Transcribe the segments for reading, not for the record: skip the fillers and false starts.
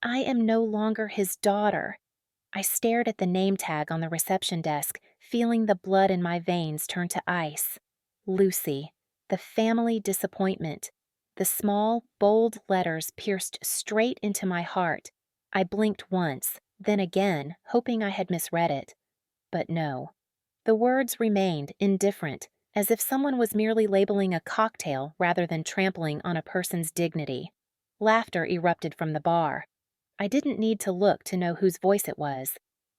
I am no longer his daughter. I stared at the name tag on the reception desk, feeling the blood in my veins turn to ice. Lucy, the family disappointment. The small, bold letters pierced straight into my heart. I blinked once, then again, hoping I had misread it. But no. The words remained indifferent, as if someone was merely labeling a cocktail rather than trampling on a person's dignity. Laughter erupted from the bar. I didn't need to look to know whose voice it was.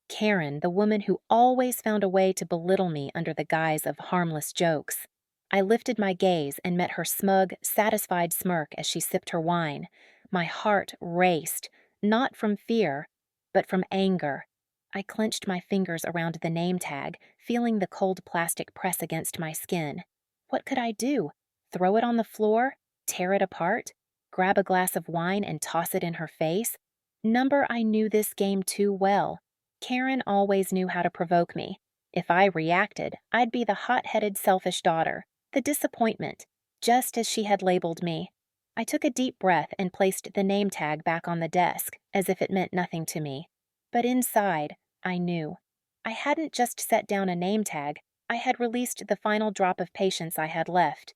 Karen, the woman who always found a way to belittle me under the guise of harmless jokes. I lifted my gaze and met her smug, satisfied smirk as she sipped her wine. My heart raced, not from fear, but from anger. I clenched my fingers around the name tag, feeling the cold plastic press against my skin. What could I do? Throw it on the floor? Tear it apart? Grab a glass of wine and toss it in her face? Number, I knew this game too well. Karen always knew how to provoke me. If I reacted, I'd be the hot-headed, selfish daughter, the disappointment, just as she had labeled me. I took a deep breath and placed the name tag back on the desk, as if it meant nothing to me. But inside, I knew. I hadn't just set down a name tag, I had released the final drop of patience I had left.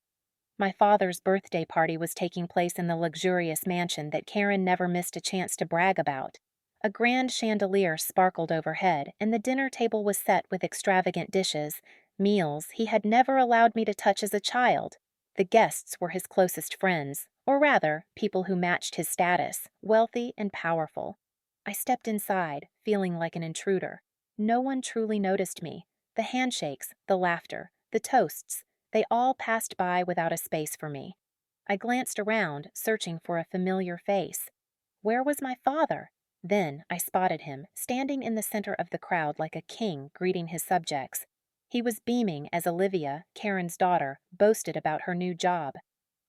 My father's birthday party was taking place in the luxurious mansion that Karen never missed a chance to brag about. A grand chandelier sparkled overhead, and the dinner table was set with extravagant dishes, meals he had never allowed me to touch as a child. The guests were his closest friends, or rather, people who matched his status, wealthy and powerful. I stepped inside, feeling like an intruder. No one truly noticed me. The handshakes, the laughter, the toasts, they all passed by without a space for me. I glanced around, searching for a familiar face. Where was my father? Then I spotted him, standing in the center of the crowd like a king greeting his subjects. He was beaming as Olivia, Karen's daughter, boasted about her new job.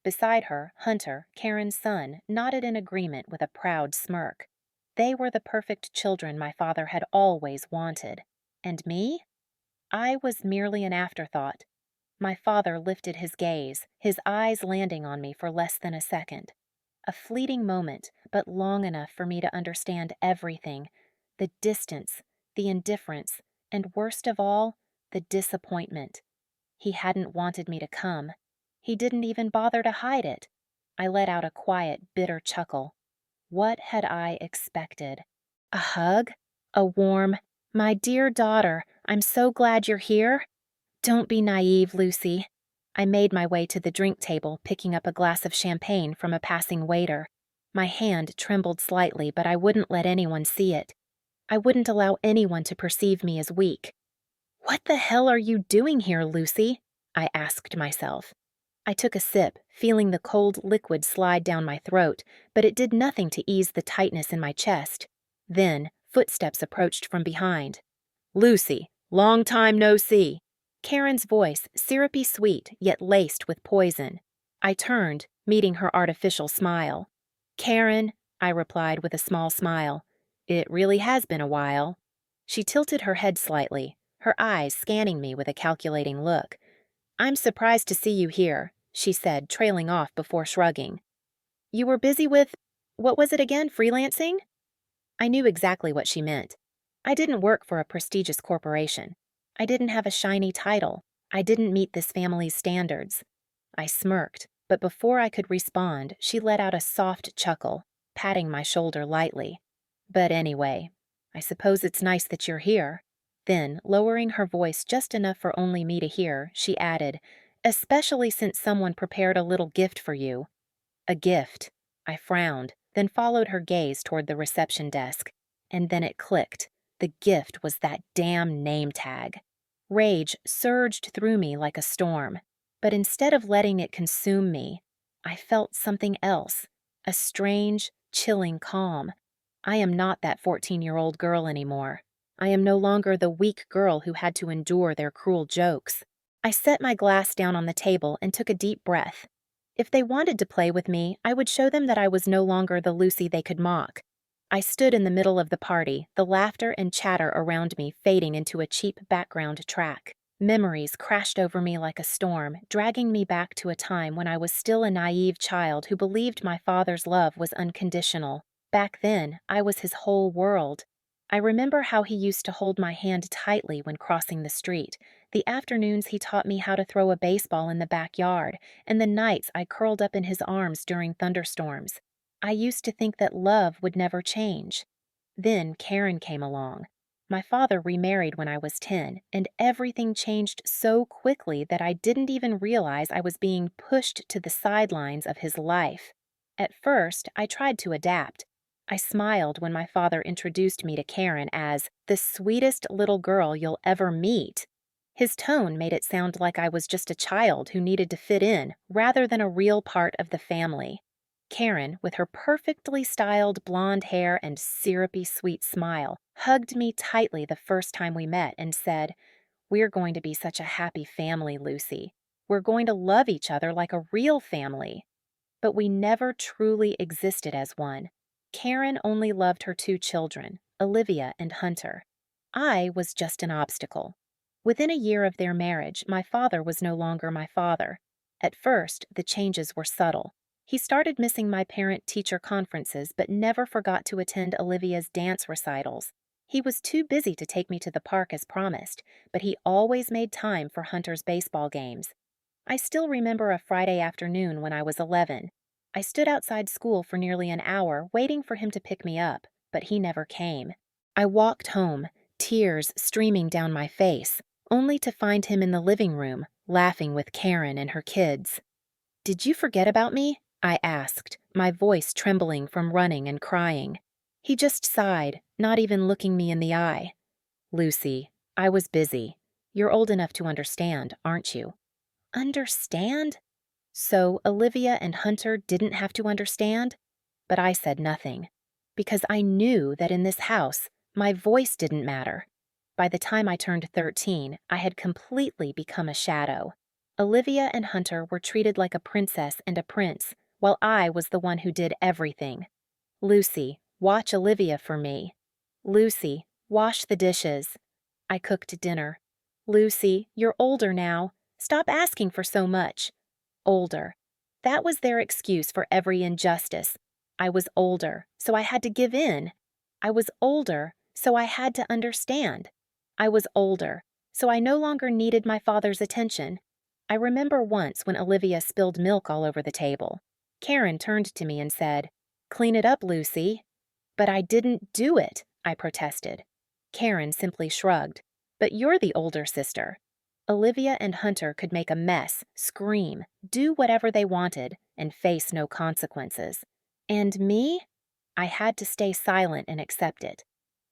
Beside her, Hunter, Karen's son, nodded in agreement with a proud smirk. They were the perfect children my father had always wanted. And me? I was merely an afterthought. My father lifted his gaze, his eyes landing on me for less than a second. A fleeting moment, but long enough for me to understand everything. The distance, the indifference, and worst of all, the disappointment. He hadn't wanted me to come. He didn't even bother to hide it. I let out a quiet, bitter chuckle. What had I expected? A hug? A warm, "My dear daughter, I'm so glad you're here"? Don't be naive, Lucy. I made my way to the drink table, picking up a glass of champagne from a passing waiter. My hand trembled slightly, but I wouldn't let anyone see it. I wouldn't allow anyone to perceive me as weak. "What the hell are you doing here, Lucy?" I asked myself. I took a sip, feeling the cold liquid slide down my throat, but it did nothing to ease the tightness in my chest. Then, footsteps approached from behind. "Lucy, long time no see." Karen's voice, syrupy sweet, yet laced with poison. I turned, meeting her artificial smile. "Karen," I replied with a small smile. "It really has been a while." She tilted her head slightly, her eyes scanning me with a calculating look. "I'm surprised to see you here," she said, trailing off before shrugging. "You were busy with, what was it again, freelancing?" I knew exactly what she meant. I didn't work for a prestigious corporation. I didn't have a shiny title. I didn't meet this family's standards. I smirked, but before I could respond, she let out a soft chuckle, patting my shoulder lightly. "But anyway, I suppose it's nice that you're here." Then, lowering her voice just enough for only me to hear, she added, "Especially since someone prepared a little gift for you." A gift. I frowned, then followed her gaze toward the reception desk. And then it clicked. The gift was that damn name tag. Rage surged through me like a storm. But instead of letting it consume me, I felt something else. A strange, chilling calm. I am not that 14-year-old girl anymore. I am no longer the weak girl who had to endure their cruel jokes. I set my glass down on the table and took a deep breath. If they wanted to play with me, I would show them that I was no longer the Lucy they could mock. I stood in the middle of the party, the laughter and chatter around me fading into a cheap background track. Memories crashed over me like a storm, dragging me back to a time when I was still a naive child who believed my father's love was unconditional. Back then, I was his whole world. I remember how he used to hold my hand tightly when crossing the street, the afternoons he taught me how to throw a baseball in the backyard, and the nights I curled up in his arms during thunderstorms. I used to think that love would never change. Then Karen came along. My father remarried when I was 10, and everything changed so quickly that I didn't even realize I was being pushed to the sidelines of his life. At first, I tried to adapt. I smiled when my father introduced me to Karen as the sweetest little girl you'll ever meet. His tone made it sound like I was just a child who needed to fit in rather than a real part of the family. Karen, with her perfectly styled blonde hair and syrupy sweet smile, hugged me tightly the first time we met and said, "We're going to be such a happy family, Lucy. We're going to love each other like a real family." But we never truly existed as one. Karen only loved her two children, Olivia and Hunter. I was just an obstacle. Within a year of their marriage, my father was no longer my father. At first, the changes were subtle. He started missing my parent-teacher conferences but never forgot to attend Olivia's dance recitals. He was too busy to take me to the park as promised, but he always made time for Hunter's baseball games. I still remember a Friday afternoon when I was 11. I stood outside school for nearly an hour waiting for him to pick me up, but he never came. I walked home, tears streaming down my face, only to find him in the living room, laughing with Karen and her kids. "Did you forget about me?" I asked, my voice trembling from running and crying. He just sighed, not even looking me in the eye. "Lucy, I was busy. You're old enough to understand, aren't you?" Understand? So Olivia and Hunter didn't have to understand? But I said nothing, because I knew that in this house, my voice didn't matter. By the time I turned 13, I had completely become a shadow. Olivia and Hunter were treated like a princess and a prince, while I was the one who did everything. "Lucy, watch Olivia for me." "Lucy, wash the dishes." I cooked dinner. "Lucy, you're older now. Stop asking for so much." Older. That was their excuse for every injustice. I was older, so I had to give in. I was older, so I had to understand. I was older, so I no longer needed my father's attention. I remember once when Olivia spilled milk all over the table. Karen turned to me and said, "Clean it up, Lucy." "But I didn't do it," I protested. Karen simply shrugged. "But you're the older sister." Olivia and Hunter could make a mess, scream, do whatever they wanted, and face no consequences. And me? I had to stay silent and accept it.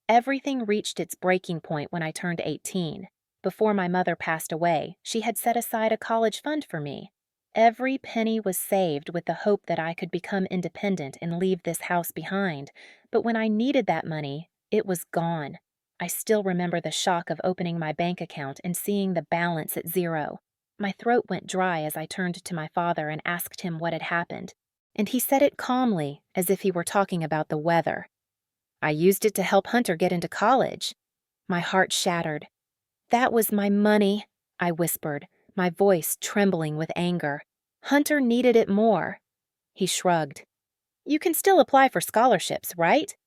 Everything reached its breaking point when I turned 18. Before my mother passed away, she had set aside a college fund for me. Every penny was saved with the hope that I could become independent and leave this house behind, but when I needed that money, it was gone. I still remember the shock of opening my bank account and seeing the balance at zero. My throat went dry as I turned to my father and asked him what had happened, and he said it calmly, as if he were talking about the weather. "I used it to help Hunter get into college." My heart shattered. "That was my money," I whispered, my voice trembling with anger. "Hunter needed it more." He shrugged. "You can still apply for scholarships, right?"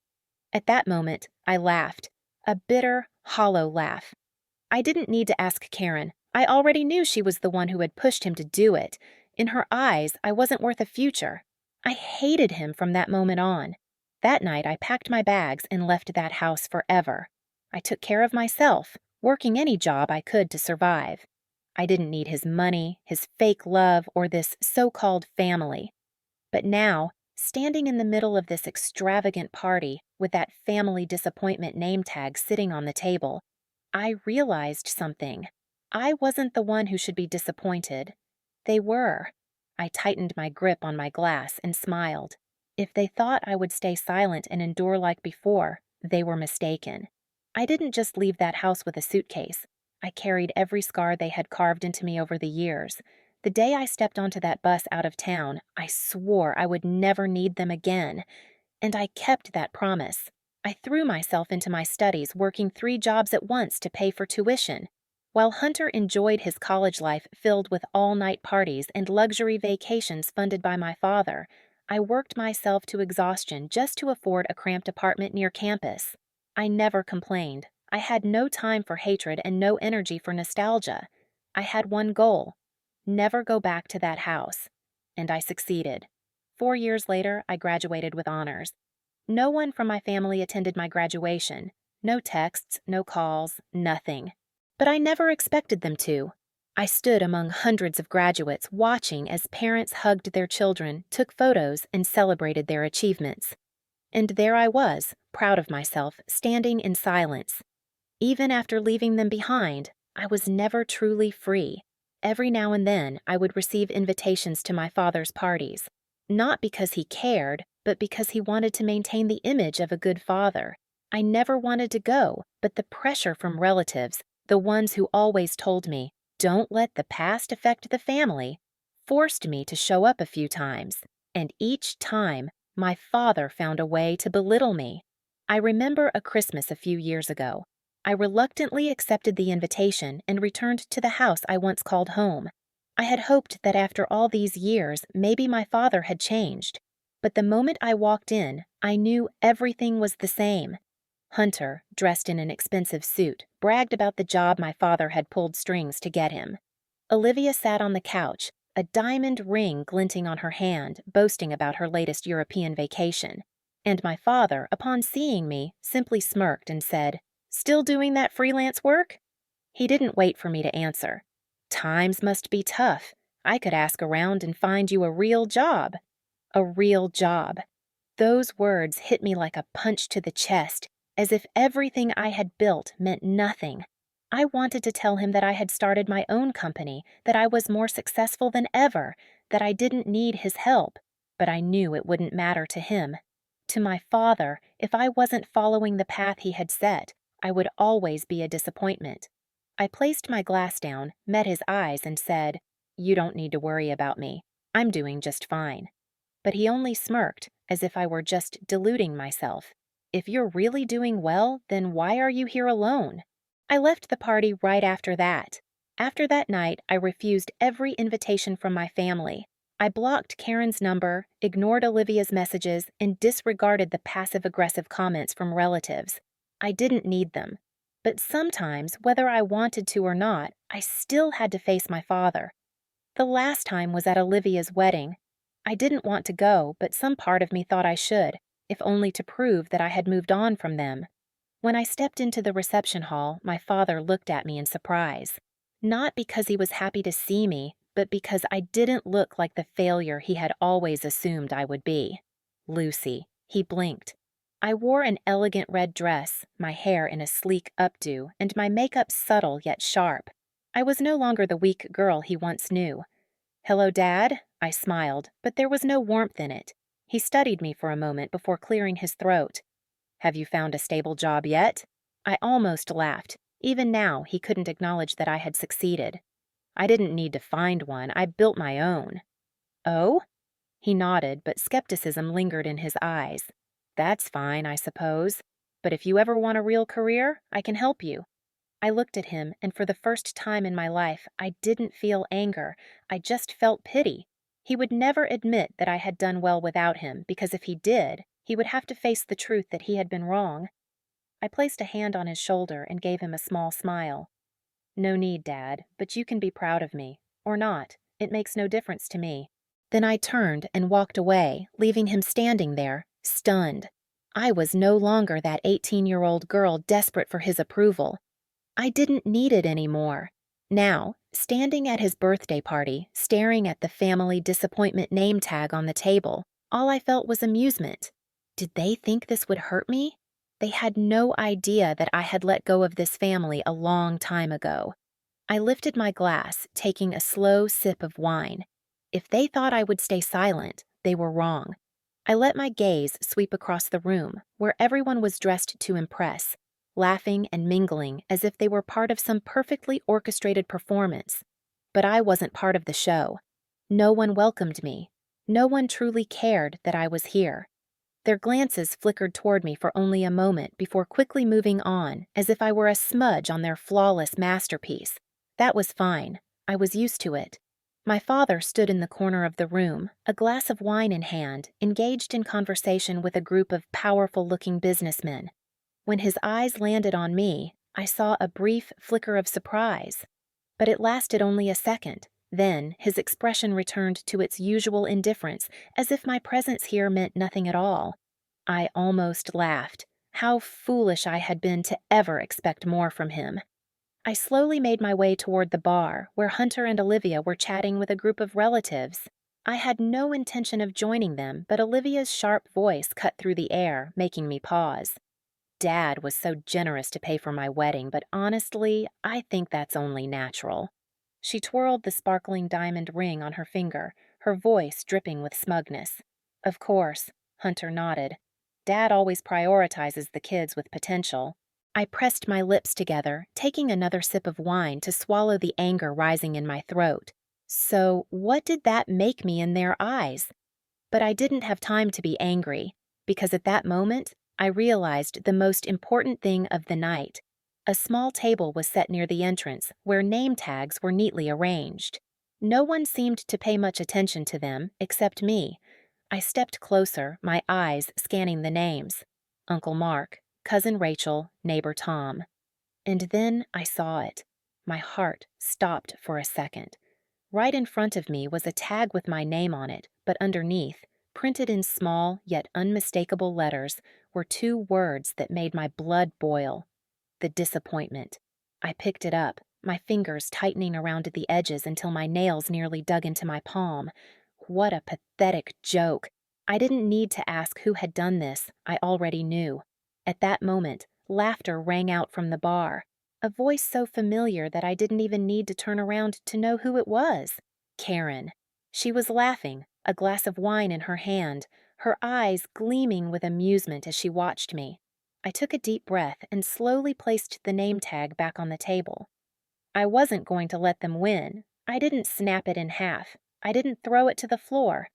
At that moment, I laughed. A bitter, hollow laugh. I didn't need to ask Karen. I already knew she was the one who had pushed him to do it. In her eyes, I wasn't worth a future. I hated him from that moment on. That night, I packed my bags and left that house forever. I took care of myself, working any job I could to survive. I didn't need his money, his fake love, or this so-called family. But now, standing in the middle of this extravagant party, with that family disappointment name tag sitting on the table, I realized something. I wasn't the one who should be disappointed. They were. I tightened my grip on my glass and smiled. If they thought I would stay silent and endure like before, they were mistaken. I didn't just leave that house with a suitcase. I carried every scar they had carved into me over the years. The day I stepped onto that bus out of town, I swore I would never need them again. And I kept that promise. I threw myself into my studies, working 3 jobs at once to pay for tuition. While Hunter enjoyed his college life filled with all-night parties and luxury vacations funded by my father, I worked myself to exhaustion just to afford a cramped apartment near campus. I never complained. I had no time for hatred and no energy for nostalgia. I had one goal: never go back to that house. And I succeeded. 4 years later, I graduated with honors. No one from my family attended my graduation. No texts, no calls, nothing. But I never expected them to. I stood among hundreds of graduates watching as parents hugged their children, took photos, and celebrated their achievements. And there I was, proud of myself, standing in silence. Even after leaving them behind, I was never truly free. Every now and then, I would receive invitations to my father's parties. Not because he cared, but because he wanted to maintain the image of a good father. I never wanted to go, but the pressure from relatives, the ones who always told me, "Don't let the past affect the family," forced me to show up a few times. And each time, my father found a way to belittle me. I remember a Christmas a few years ago. I reluctantly accepted the invitation and returned to the house I once called home. I had hoped that after all these years, maybe my father had changed. But the moment I walked in, I knew everything was the same. Hunter, dressed in an expensive suit, bragged about the job my father had pulled strings to get him. Olivia sat on the couch, a diamond ring glinting on her hand, boasting about her latest European vacation. And my father, upon seeing me, simply smirked and said, "Still doing that freelance work?" He didn't wait for me to answer. "Times must be tough. I could ask around and find you a real job." A real job. Those words hit me like a punch to the chest, as if everything I had built meant nothing. I wanted to tell him that I had started my own company, that I was more successful than ever, that I didn't need his help, but I knew it wouldn't matter to him. To my father, if I wasn't following the path he had set, I would always be a disappointment. I placed my glass down, met his eyes, and said, "You don't need to worry about me. I'm doing just fine." But he only smirked, as if I were just deluding myself. "If you're really doing well, then why are you here alone?" I left the party right after that. After that night, I refused every invitation from my family. I blocked Karen's number, ignored Olivia's messages, and disregarded the passive-aggressive comments from relatives. I didn't need them. But sometimes, whether I wanted to or not, I still had to face my father. The last time was at Olivia's wedding. I didn't want to go, but some part of me thought I should, if only to prove that I had moved on from them. When I stepped into the reception hall, my father looked at me in surprise. Not because he was happy to see me, but because I didn't look like the failure he had always assumed I would be. "Lucy," he blinked. I wore an elegant red dress, my hair in a sleek updo, and my makeup subtle yet sharp. I was no longer the weak girl he once knew. "Hello, Dad," I smiled, but there was no warmth in it. He studied me for a moment before clearing his throat. "Have you found a stable job yet?" I almost laughed. Even now, he couldn't acknowledge that I had succeeded. "I didn't need to find one. I built my own." "Oh?" He nodded, but skepticism lingered in his eyes. "That's fine, I suppose. But if you ever want a real career, I can help you." I looked at him, and for the first time in my life, I didn't feel anger. I just felt pity. He would never admit that I had done well without him, because if he did, he would have to face the truth that he had been wrong. I placed a hand on his shoulder and gave him a small smile. "No need, Dad, but you can be proud of me. Or not. It makes no difference to me." Then I turned and walked away, leaving him standing there, stunned. I was no longer that 18-year-old girl desperate for his approval. I didn't need it anymore. Now, standing at his birthday party, staring at the family disappointment name tag on the table, all I felt was amusement. Did they think this would hurt me? They had no idea that I had let go of this family a long time ago. I lifted my glass, taking a slow sip of wine. If they thought I would stay silent, they were wrong. I let my gaze sweep across the room, where everyone was dressed to impress, laughing and mingling as if they were part of some perfectly orchestrated performance. But I wasn't part of the show. No one welcomed me. No one truly cared that I was here. Their glances flickered toward me for only a moment before quickly moving on, as if I were a smudge on their flawless masterpiece. That was fine. I was used to it. My father stood in the corner of the room, a glass of wine in hand, engaged in conversation with a group of powerful-looking businessmen. When his eyes landed on me, I saw a brief flicker of surprise. But it lasted only a second. Then his expression returned to its usual indifference, as if my presence here meant nothing at all. I almost laughed. How foolish I had been to ever expect more from him. I slowly made my way toward the bar, where Hunter and Olivia were chatting with a group of relatives. I had no intention of joining them, but Olivia's sharp voice cut through the air, making me pause. Dad was so generous to pay for my wedding, but honestly, I think that's only natural. She twirled the sparkling diamond ring on her finger, her voice dripping with smugness. Of course, Hunter nodded. Dad always prioritizes the kids with potential. I pressed my lips together, taking another sip of wine to swallow the anger rising in my throat. So, what did that make me in their eyes? But I didn't have time to be angry, because at that moment, I realized the most important thing of the night. A small table was set near the entrance, where name tags were neatly arranged. No one seemed to pay much attention to them, except me. I stepped closer, my eyes scanning the names. Uncle Mark, Cousin Rachel, Neighbor Tom. And then I saw it. My heart stopped for a second. Right in front of me was a tag with my name on it, but underneath, printed in small yet unmistakable letters, were two words that made my blood boil. The disappointment. I picked it up, my fingers tightening around the edges until my nails nearly dug into my palm. What a pathetic joke. I didn't need to ask who had done this, I already knew. At that moment, laughter rang out from the bar. A voice so familiar that I didn't even need to turn around to know who it was. Karen. She was laughing, a glass of wine in her hand, her eyes gleaming with amusement as she watched me. I took a deep breath and slowly placed the name tag back on the table. I wasn't going to let them win. I didn't snap it in half. I didn't throw it to the floor.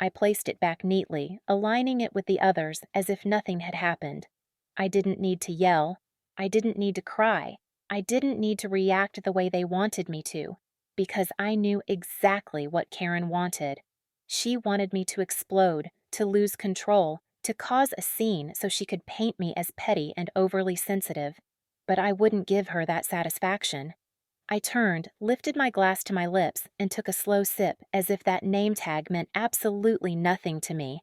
I placed it back neatly, aligning it with the others as if nothing had happened. I didn't need to yell. I didn't need to cry. I didn't need to react the way they wanted me to, because I knew exactly what Karen wanted. She wanted me to explode, to lose control, to cause a scene so she could paint me as petty and overly sensitive. But I wouldn't give her that satisfaction. I turned, lifted my glass to my lips, and took a slow sip as if that name tag meant absolutely nothing to me.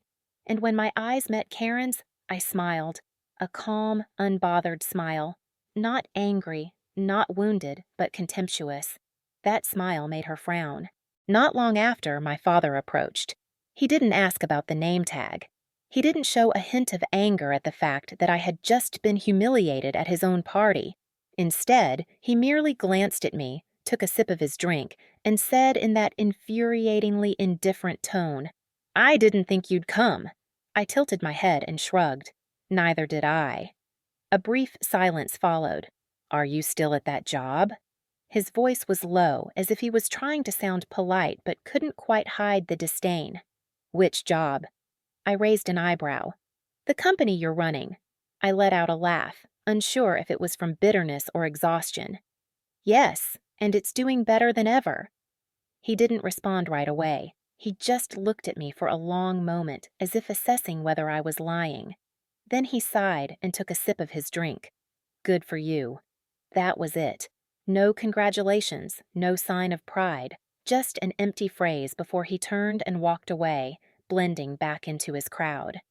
And when my eyes met Karen's, I smiled. A calm, unbothered smile. Not angry, not wounded, but contemptuous. That smile made her frown. Not long after, my father approached. He didn't ask about the name tag. He didn't show a hint of anger at the fact that I had just been humiliated at his own party. Instead, he merely glanced at me, took a sip of his drink, and said in that infuriatingly indifferent tone, "I didn't think you'd come." I tilted my head and shrugged. Neither did I. A brief silence followed. "Are you still at that job?" His voice was low, as if he was trying to sound polite but couldn't quite hide the disdain. "Which job?" I raised an eyebrow. "The company you're running." I let out a laugh, unsure if it was from bitterness or exhaustion. "Yes, and it's doing better than ever." He didn't respond right away. He just looked at me for a long moment, as if assessing whether I was lying. Then he sighed and took a sip of his drink. "Good for you." That was it. No congratulations, no sign of pride, just an empty phrase before he turned and walked away, blending back into his crowd.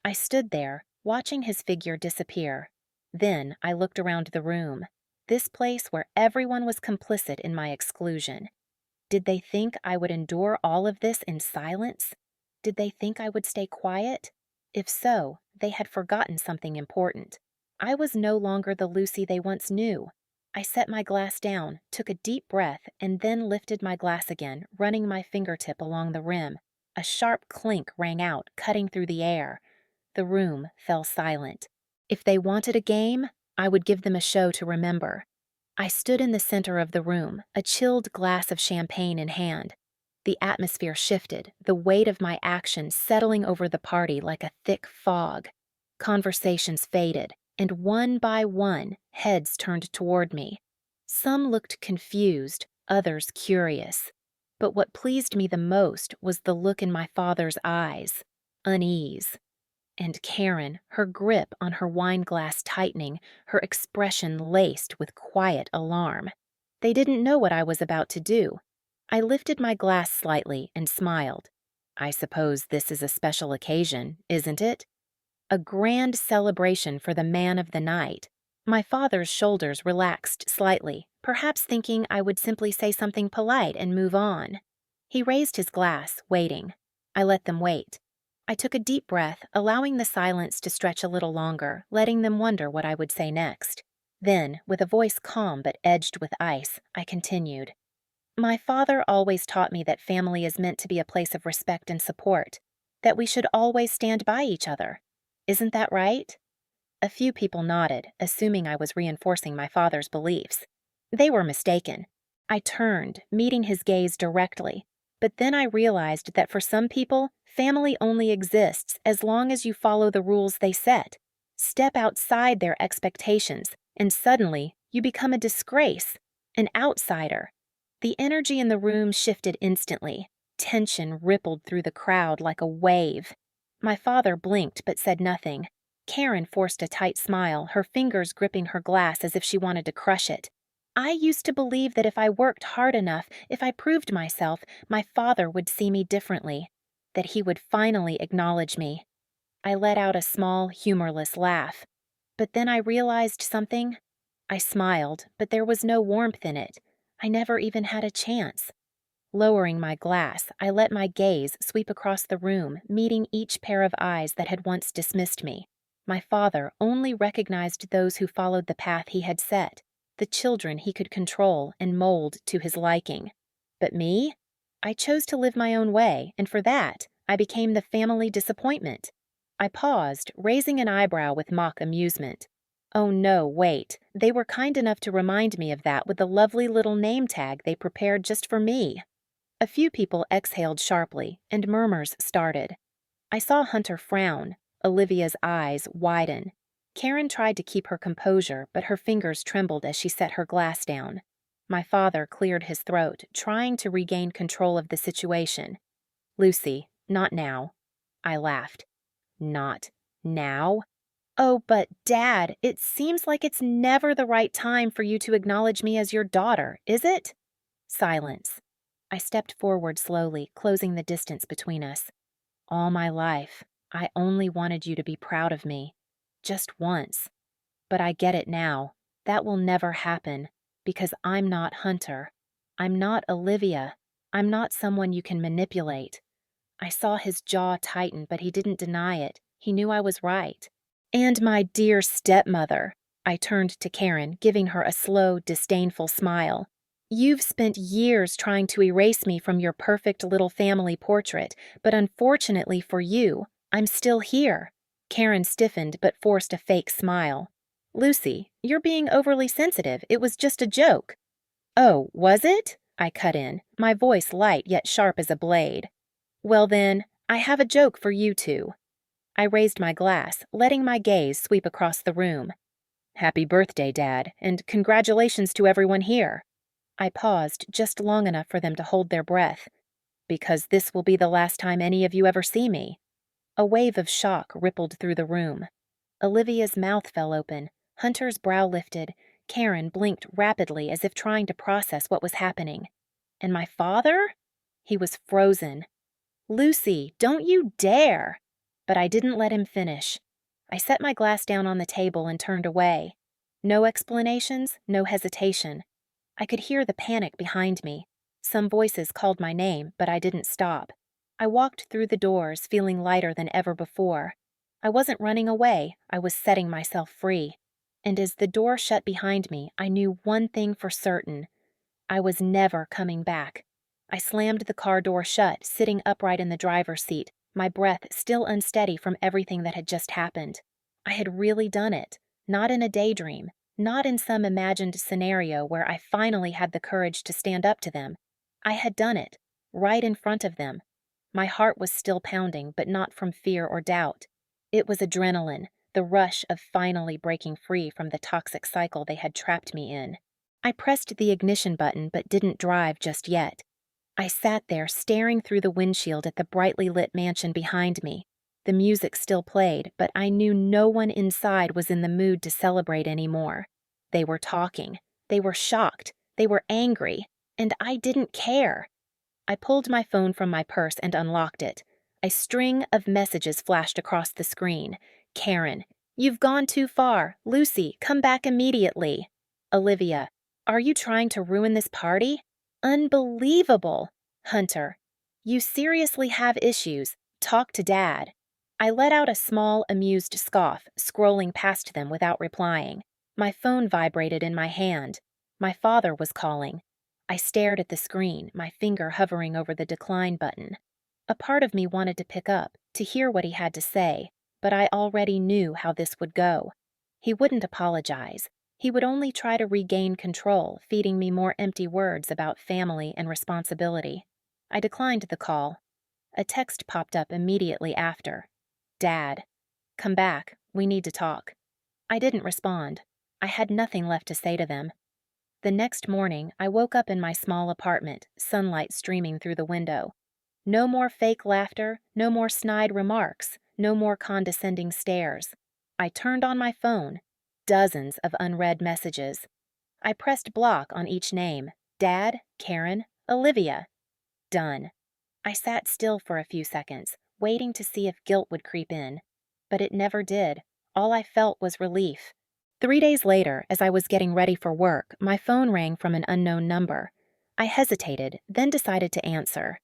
I stood there, watching his figure disappear. Then I looked around the room, this place where everyone was complicit in my exclusion. Did they think I would endure all of this in silence? Did they think I would stay quiet? If so, they had forgotten something important. I was no longer the Lucy they once knew. I set my glass down, took a deep breath, and then lifted my glass again, running my fingertip along the rim. A sharp clink rang out, cutting through the air. The room fell silent. If they wanted a game, I would give them a show to remember. I stood in the center of the room, a chilled glass of champagne in hand. The atmosphere shifted, the weight of my actions settling over the party like a thick fog. Conversations faded, and one by one, heads turned toward me. Some looked confused, others curious. But what pleased me the most was the look in my father's eyes, unease. And Karen, her grip on her wine glass tightening, her expression laced with quiet alarm. They didn't know what I was about to do. I lifted my glass slightly and smiled. I suppose this is a special occasion, isn't it? A grand celebration for the man of the night. My father's shoulders relaxed slightly, perhaps thinking I would simply say something polite and move on. He raised his glass, waiting. I let them wait. I took a deep breath, allowing the silence to stretch a little longer, letting them wonder what I would say next. Then, with a voice calm but edged with ice, I continued. My father always taught me that family is meant to be a place of respect and support, that we should always stand by each other. Isn't that right? A few people nodded, assuming I was reinforcing my father's beliefs. They were mistaken. I turned, meeting his gaze directly, but then I realized that for some people, family only exists as long as you follow the rules they set. Step outside their expectations, and suddenly you become a disgrace, an outsider. The energy in the room shifted instantly. Tension rippled through the crowd like a wave. My father blinked but said nothing. Karen forced a tight smile, her fingers gripping her glass as if she wanted to crush it. I used to believe that if I worked hard enough, if I proved myself, my father would see me differently, that he would finally acknowledge me. I let out a small, humorless laugh. But then I realized something. I smiled, but there was no warmth in it. I never even had a chance. Lowering my glass, I let my gaze sweep across the room, meeting each pair of eyes that had once dismissed me. My father only recognized those who followed the path he had set, the children he could control and mold to his liking. But me? I chose to live my own way, and for that, I became the family disappointment. I paused, raising an eyebrow with mock amusement. Oh no, wait, they were kind enough to remind me of that with the lovely little name tag they prepared just for me. A few people exhaled sharply, and murmurs started. I saw Hunter frown, Olivia's eyes widen. Karen tried to keep her composure, but her fingers trembled as she set her glass down. My father cleared his throat, trying to regain control of the situation. Lucy, not now. I laughed. Not now? Oh, but Dad, it seems like it's never the right time for you to acknowledge me as your daughter, is it? Silence. I stepped forward slowly, closing the distance between us. All my life, I only wanted you to be proud of me. Just once. But I get it now. That will never happen, because I'm not Hunter. I'm not Olivia. I'm not someone you can manipulate. I saw his jaw tighten, but he didn't deny it. He knew I was right. And my dear stepmother. I turned to Karen, giving her a slow, disdainful smile. You've spent years trying to erase me from your perfect little family portrait, but unfortunately for you, I'm still here. Karen stiffened but forced a fake smile. Lucy, you're being overly sensitive. It was just a joke. Oh, was it? I cut in, my voice light yet sharp as a blade. Well then, I have a joke for you two. I raised my glass, letting my gaze sweep across the room. Happy birthday, Dad, and congratulations to everyone here. I paused just long enough for them to hold their breath. Because this will be the last time any of you ever see me. A wave of shock rippled through the room. Olivia's mouth fell open, Hunter's brow lifted, Karen blinked rapidly as if trying to process what was happening. And my father? He was frozen. Lucy, don't you dare! But I didn't let him finish. I set my glass down on the table and turned away. No explanations, no hesitation. I could hear the panic behind me. Some voices called my name, but I didn't stop. I walked through the doors, feeling lighter than ever before. I wasn't running away, I was setting myself free. And as the door shut behind me, I knew one thing for certain. I was never coming back. I slammed the car door shut, sitting upright in the driver's seat, my breath still unsteady from everything that had just happened. I had really done it, not in a daydream, not in some imagined scenario where I finally had the courage to stand up to them. I had done it, right in front of them. My heart was still pounding, but not from fear or doubt. It was adrenaline, the rush of finally breaking free from the toxic cycle they had trapped me in. I pressed the ignition button but didn't drive just yet. I sat there staring through the windshield at the brightly lit mansion behind me. The music still played, but I knew no one inside was in the mood to celebrate anymore. They were talking. They were shocked. They were angry. And I didn't care. I pulled my phone from my purse and unlocked it. A string of messages flashed across the screen. Karen, you've gone too far. Lucy, come back immediately. Olivia, are you trying to ruin this party? Unbelievable. Hunter, you seriously have issues. Talk to Dad. I let out a small, amused scoff, scrolling past them without replying. My phone vibrated in my hand. My father was calling. I stared at the screen, my finger hovering over the decline button. A part of me wanted to pick up, to hear what he had to say, but I already knew how this would go. He wouldn't apologize. He would only try to regain control, feeding me more empty words about family and responsibility. I declined the call. A text popped up immediately after. Dad, come back. We need to talk. I didn't respond. I had nothing left to say to them. The next morning, I woke up in my small apartment, sunlight streaming through the window. No more fake laughter, no more snide remarks, no more condescending stares. I turned on my phone. Dozens of unread messages. I pressed block on each name. Dad, Karen, Olivia. Done. I sat still for a few seconds, waiting to see if guilt would creep in. But it never did. All I felt was relief. 3 days later, as I was getting ready for work, my phone rang from an unknown number. I hesitated, then decided to answer.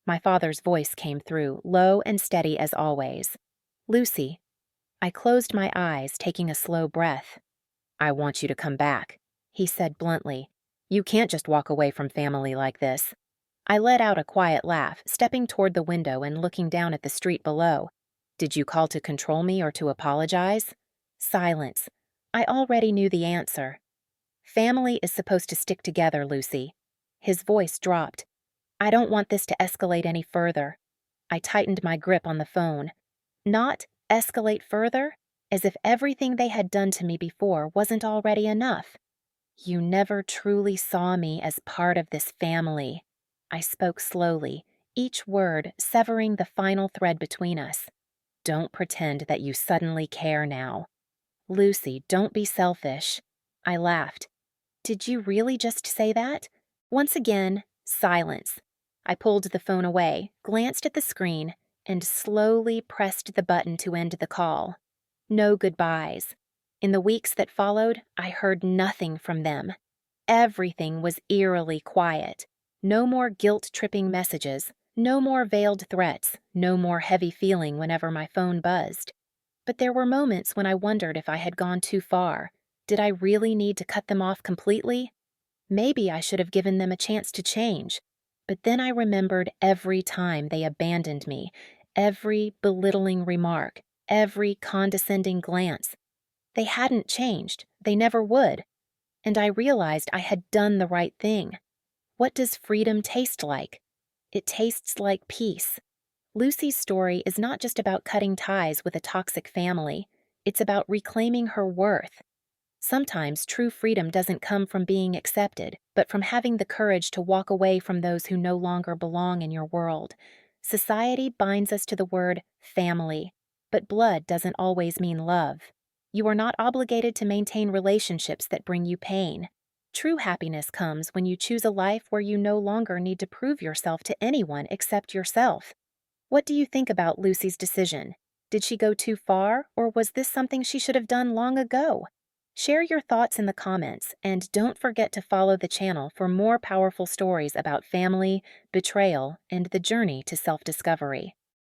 My father's voice came through, low and steady as always. Lucy. I closed my eyes, taking a slow breath. I want you to come back, he said bluntly. You can't just walk away from family like this. I let out a quiet laugh, stepping toward the window and looking down at the street below. Did you call to control me or to apologize? Silence. I already knew the answer. Family is supposed to stick together, Lucy. His voice dropped. I don't want this to escalate any further. I tightened my grip on the phone. Not escalate further? As if everything they had done to me before wasn't already enough. You never truly saw me as part of this family. I spoke slowly, each word severing the final thread between us. Don't pretend that you suddenly care now. Lucy, don't be selfish. I laughed. Did you really just say that? Once again, silence. I pulled the phone away, glanced at the screen, and slowly pressed the button to end the call. No goodbyes. In the weeks that followed, I heard nothing from them. Everything was eerily quiet. No more guilt-tripping messages, no more veiled threats, no more heavy feeling whenever my phone buzzed. But there were moments when I wondered if I had gone too far. Did I really need to cut them off completely? Maybe I should have given them a chance to change. But then I remembered every time they abandoned me, every belittling remark, every condescending glance. They hadn't changed. They never would. And I realized I had done the right thing. What does freedom taste like? It tastes like peace. Lucy's story is not just about cutting ties with a toxic family. It's about reclaiming her worth. Sometimes true freedom doesn't come from being accepted, but from having the courage to walk away from those who no longer belong in your world. Society binds us to the word family, but blood doesn't always mean love. You are not obligated to maintain relationships that bring you pain. True happiness comes when you choose a life where you no longer need to prove yourself to anyone except yourself. What do you think about Lucy's decision? Did she go too far, or was this something she should have done long ago? Share your thoughts in the comments, and don't forget to follow the channel for more powerful stories about family, betrayal, and the journey to self-discovery.